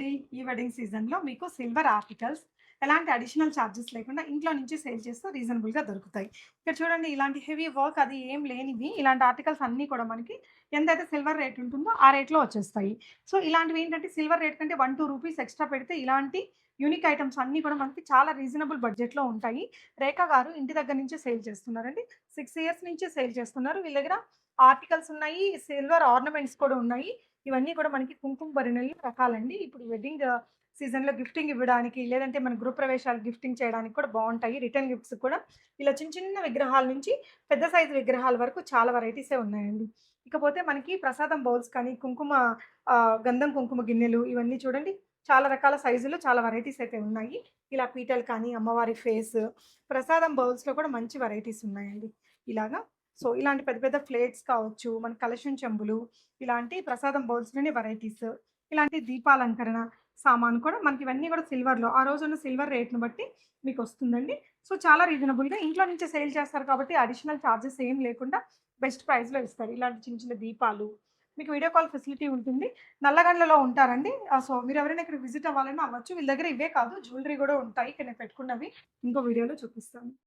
అండి. ఈ వెడ్డింగ్ సీజన్‌లో మీకు సిల్వర్ ఆర్టికల్స్ ఎలాంటి అడిషనల్ చార్జెస్ లేకుండా ఇంట్లో నుంచి సేల్ చేస్తూ రీజనబుల్‌గా దొరుకుతాయి. ఇక్కడ చూడండి ఇలాంటి హెవీ వర్క్ అది ఏం లేనివి ఇలాంటి ఆర్టికల్స్ అన్నీ కూడా మనకి ఎంతైతే సిల్వర్ రేట్ ఉంటుందో ఆ రేట్‌లో వచ్చేస్తాయి. సో, ఇలాంటివి ఏంటంటే సిల్వర్ రేట్ కంటే 1, 2 రూపీస్ ఎక్స్‌ట్రా పెడితే ఇలాంటి యూనిక్ ఐటెమ్స్ అన్నీ కూడా మనకి చాలా రీజనబుల్ బడ్జెట్‌లో ఉంటాయి. రేఖా గారు ఇంటి దగ్గర నుంచే సేల్ చేస్తున్నారండి. 6 ఇయర్స్ నుంచి సేల్ చేస్తున్నారు. వీళ్ళ దగ్గర ఆర్టికల్స్ ఉన్నాయి. సిల్వర్ ఆర్నమెంట్స్ కూడా ఉన్నాయి. ఇవన్నీ కూడా మనకి కుంకుమ భరిణెలు రకాలండి. ఇప్పుడు వెడ్డింగ్ సీజన్‌లో గిఫ్టింగ్ ఇవ్వడానికి, లేదంటే మన గృహప్రవేశాలకు గిఫ్టింగ్ చేయడానికి కూడా బావుంటాయి. రిటర్న్ గిఫ్ట్స్ కూడా ఇలా చిన్న చిన్న విగ్రహాల నుంచి పెద్ద సైజు విగ్రహాల వరకు చాలా వెరైటీసే ఉన్నాయండి. ఇకపోతే మనకి ప్రసాదం బౌల్స్ కానీ, కుంకుమ గంధం కుంకుమ గిన్నెలు ఇవన్నీ చూడండి చాలా రకాల సైజులు, చాలా వెరైటీస్ అయితే ఉన్నాయి. ఇలా పీటలు కానీ, అమ్మవారి ఫేస్, ప్రసాదం బౌల్స్‌లో కూడా మంచి వెరైటీస్ ఉన్నాయండి. ఇలాగా సో, ఇలాంటి పెద్ద పెద్ద ప్లేట్స్ కావచ్చు, మన కలశం చెంబులు ఇలాంటి ప్రసాదం బౌల్స్‌లోనే వెరైటీస్. ఇలాంటి దీపాలంకరణ సామాను కూడా మనకి ఇవన్నీ కూడా సిల్వర్‌లో ఆ రోజున్న సిల్వర్ రేట్‌ని బట్టి మీకొస్తుందండి. సో, చాలా రీజనబుల్‌గా ఇంట్లో నుంచే సేల్ చేస్తారు కాబట్టి అడిషనల్ చార్జెస్ ఏం లేకుండా బెస్ట్ ప్రైస్‌లో ఇస్తారు. ఇలాంటి చిన్న చిన్న దీపాలు. మీకు వీడియో కాల్ ఫెసిలిటీ ఉంటుంది. నల్లగండ్లలో ఉంటారండి. సో, మీరెవరైనా ఇక్కడికి విజిట్ అవ్వాలన్నా అవ్వచ్చు. వీళ్ళ దగ్గర ఇవే కాదు జ్యువెల్లరీ గూడా ఉంటాయి. ఇక్కడ నేను పెట్టుకున్నవి. ఇంకో వీడియోలో చూపిస్తాను.